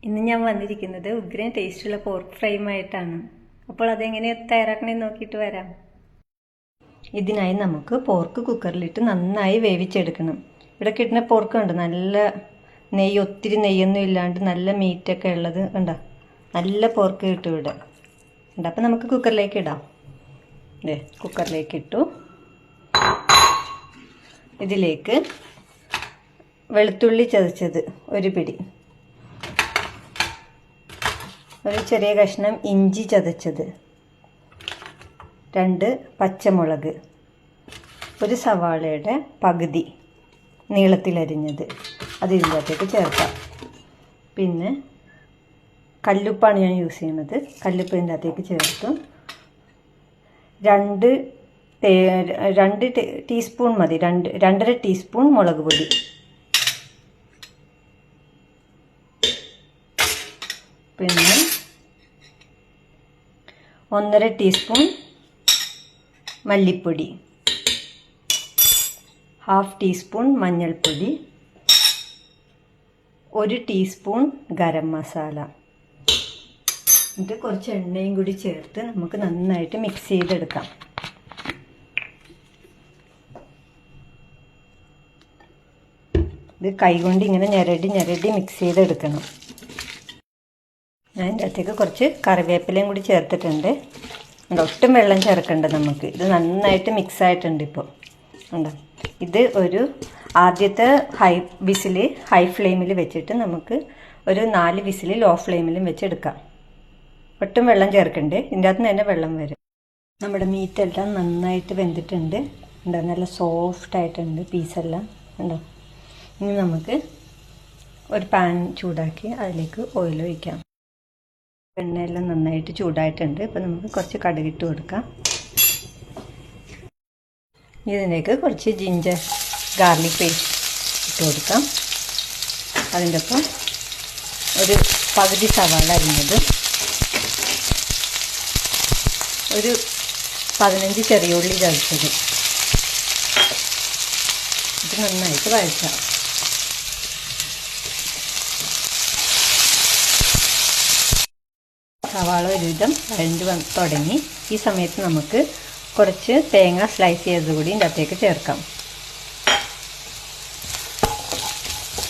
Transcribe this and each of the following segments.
ഇന്ന് ഞാൻ വന്നിരിക്കുന്നത് ഉഗ്രൻ ടേസ്റ്റുള്ള പോർക്ക് ഫ്രൈയുമായിട്ടാണ്. അപ്പോൾ അതെങ്ങനെ തയ്യാറാക്കണമെന്ന് നോക്കിയിട്ട് വരാം. ഇതിനായി നമുക്ക് പോർക്ക് കുക്കറിലിട്ട് നന്നായി വേവിച്ചെടുക്കണം. ഇവിടെ കിട്ടുന്ന പോർക്ക് ഉണ്ട്, നല്ല നെയ്യ്, ഒത്തിരി നെയ്യൊന്നും ഇല്ലാണ്ട് നല്ല മീറ്റൊക്കെ ഉള്ളത് കണ്ടോ, നല്ല പോർക്ക് കിട്ടും ഇവിടെ ഉണ്ട്. അപ്പം നമുക്ക് കുക്കറിലേക്ക് ഇടാം. കുക്കറിലേക്ക് ഇട്ടു. ഇതിലേക്ക് വെളുത്തുള്ളി ചതച്ചത് ഒരു പിടി, ഒരു ചെറിയ കഷ്ണം ഇഞ്ചി ചതച്ചത്, 2 പച്ചമുളക്, ഒരു സവാളയുടെ പകുതി നീളത്തിലരിഞ്ഞത്, അത് ഇതിൻ്റെ അകത്തേക്ക് ചേർക്കാം. പിന്നെ കല്ലുപ്പാണ് ഞാൻ യൂസ് ചെയ്യുന്നത്. കല്ലുപ്പ് ഇതിൻ്റെ അകത്തേക്ക് ചേർത്തു. 2 ടീസ്പൂൺ മതി, 2.5 ടീസ്പൂൺ മുളക് പൊടി, പിന്നെ 1.5 ടീസ്പൂൺ മല്ലിപ്പൊടി, 1/2 ടീസ്പൂൺ മഞ്ഞൾപ്പൊടി, 1 ടീസ്പൂൺ ഗരം മസാല. ഇത് കുറച്ച് എണ്ണയും കൂടി ചേർത്ത് നമുക്ക് നന്നായിട്ട് മിക്സ് ചെയ്തെടുക്കാം. ഇത് കൈകൊണ്ട് ഇങ്ങനെ ഞെരടി മിക്സ് ചെയ്തെടുക്കണം. ഞാൻ ഇതിൻ്റെ അകത്തേക്ക് കുറച്ച് കറിവേപ്പിലയും കൂടി ചേർത്തിട്ടുണ്ട്. ഒട്ടും വെള്ളം ചേർക്കണ്ട നമുക്ക്. ഇത് നന്നായിട്ട് മിക്സ് ആയിട്ടുണ്ട് ഇപ്പോൾ ഉണ്ടോ. ഇത് ഒരു ആദ്യത്തെ ഹൈ ഫ്ലെയിമിൽ വെച്ചിട്ട് നമുക്ക് ഒരു 4 വിസിൽ ലോ ഫ്ലെയിമിലും വെച്ചെടുക്കാം. ഒട്ടും വെള്ളം ചേർക്കണ്ടേ, ഇതിൻ്റെ അകത്ത് നിന്ന് തന്നെ വെള്ളം വരും. നമ്മുടെ മീറ്റെല്ലാം നന്നായിട്ട് വെന്തിട്ടുണ്ട് ഉണ്ടോ, നല്ല സോഫ്റ്റ് ആയിട്ടുണ്ട് പീസെല്ലാം ഉണ്ടോ. ഇനി നമുക്ക് ഒരു പാൻ ചൂടാക്കി അതിലേക്ക് ഓയിൽ ഒഴിക്കാം. എണ്ണയെല്ലാം നന്നായിട്ട് ചൂടായിട്ടുണ്ട്. ഇപ്പോൾ നമുക്ക് കുറച്ച് കടുകിട്ട് കൊടുക്കാം. ഇതിലേക്ക് കുറച്ച് ജിഞ്ചർ ഗാർലിക് പേസ്റ്റ് ഇട്ട് കൊടുക്കാം. അതിൻ്റെ ഒപ്പം ഒരു പകുതി സവാള അരിഞ്ഞത്, ഒരു 15 ചെറിയ ഉള്ളി ചതച്ചത്. ഇത് നന്നായിട്ട് വഴറ്റാം. സവാള ഒരുവിധം വഴണ്ട് തുടങ്ങി. ഈ സമയത്ത് നമുക്ക് കുറച്ച് തേങ്ങ സ്ലൈസ് ചെയ്തത് കൂടി ഇതിൻ്റെ അകത്തേക്ക് ചേർക്കാം.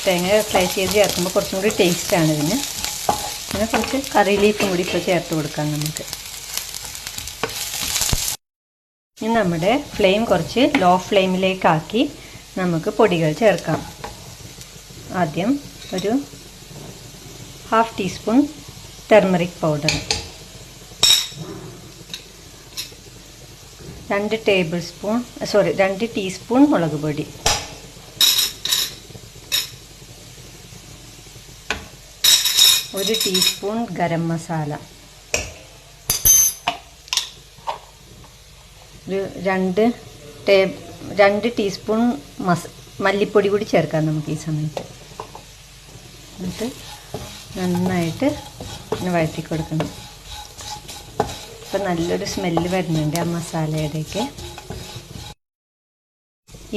തേങ്ങ സ്ലൈസ് ചെയ്ത് ചേർക്കുമ്പോൾ കുറച്ചും കൂടി ടേസ്റ്റാണ് ഇതിന്. പിന്നെ കുറച്ച് കറി ലീഫും കൂടി ഇപ്പോൾ ചേർത്ത് കൊടുക്കാം നമുക്ക്. ഇനി നമ്മുടെ ഫ്ലെയിം കുറച്ച് ലോ ഫ്ലെയിമിലേക്കാക്കി നമുക്ക് പൊടികൾ ചേർക്കാം. ആദ്യം ഒരു 1/2 ടീസ്പൂൺ ടർമറിക് പൗഡർ, 2 ടീസ്പൂൺ മുളക് പൊടി, 1 ടീസ്പൂൺ ഗരം മസാല, ഒരു 2 ടീസ്പൂൺ മല്ലിപ്പൊടി കൂടി ചേർക്കാം നമുക്ക് ഈ സമയത്ത്. എന്നിട്ട് നന്നായിട്ട് വഴറ്റി കൊടുക്കണം. ഇപ്പം നല്ലൊരു സ്മെല്ല് വരുന്നുണ്ട് ആ മസാലയുടെയൊക്കെ.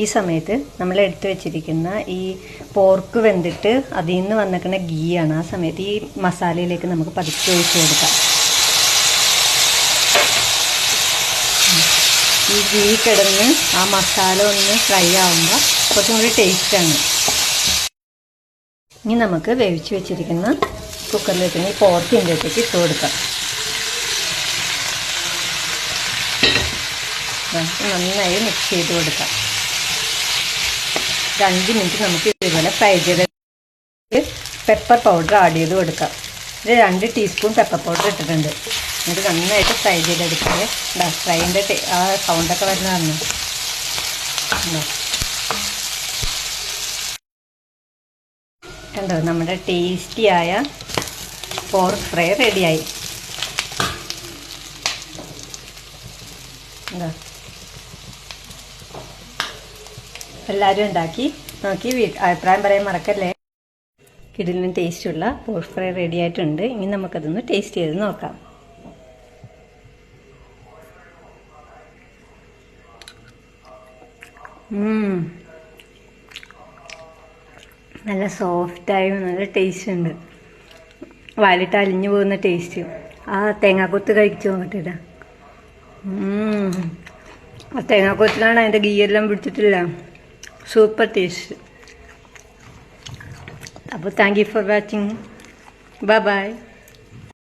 ഈ സമയത്ത് നമ്മൾ എടുത്തു വെച്ചിരിക്കുന്ന ഈ പോർക്ക് വെന്തിട്ട് അതിൽ നിന്ന് വന്നിരിക്കുന്ന ഗീയാണ്. ആ സമയത്ത് ഈ മസാലയിലേക്ക് നമുക്ക് പതുക്കെ ഒഴിച്ച് കൊടുക്കാം. ഈ ഗീ കിടന്ന് ആ മസാല ഒന്ന് ഫ്രൈ ആകുമ്പോൾ കുറച്ചും കൂടി ടേസ്റ്റാണ്. ഇനി നമുക്ക് വേവിച്ച് വെച്ചിരിക്കുന്ന കുക്കറിൽ വെക്കുന്ന ഈ പോർക്ക് ഇതിൻ്റെ അകത്തേക്ക് ഇട്ട് കൊടുക്കാം. നന്നായി മിക്സ് ചെയ്ത് കൊടുക്കാം. 2 മിനിറ്റ് നമുക്ക് ഇതുപോലെ ഫ്രൈ ചെയ്ത് പെപ്പർ പൗഡർ ആഡ് ചെയ്ത് കൊടുക്കാം. ഇത് 2 ടീസ്പൂൺ പെപ്പർ പൗഡർ ഇട്ടിട്ടുണ്ട്. എന്നിട്ട് നന്നായിട്ട് ഫ്രൈ ചെയ്തെടുക്കുക. ഫ്രൈൻ്റെ ആ സൗണ്ടൊക്കെ വരുന്നതാണ്. കണ്ടോ, നമ്മുടെ ടേസ്റ്റിയായ പോർക്ക് ഫ്രൈ റെഡിയായി. എന്താ, എല്ലാവരും ഉണ്ടാക്കി നോക്കി അഭിപ്രായം പറയാൻ മറക്കല്ലേ. കിടിലൻ ടേസ്റ്റുള്ള പോർക്ക് ഫ്രൈ റെഡി ആയിട്ടുണ്ട്. ഇനി നമുക്കതൊന്ന് ടേസ്റ്റ് ചെയ്ത് നോക്കാം. നല്ല സോഫ്റ്റായും നല്ല ടേസ്റ്റ് ഉണ്ട്. വാലിട്ട് അലിഞ്ഞു പോകുന്ന ടേസ്റ്റ്. ആ തേങ്ങാക്കൊത്ത് കഴിച്ചു നോക്കട്ടില്ല. ആ തേങ്ങാക്കൊത്തിലാണ് അതിൻ്റെ ഗീയെല്ലാം പിടിച്ചിട്ടില്ല. Super taste. അപ്പോൾ thank you for watching. Bye by.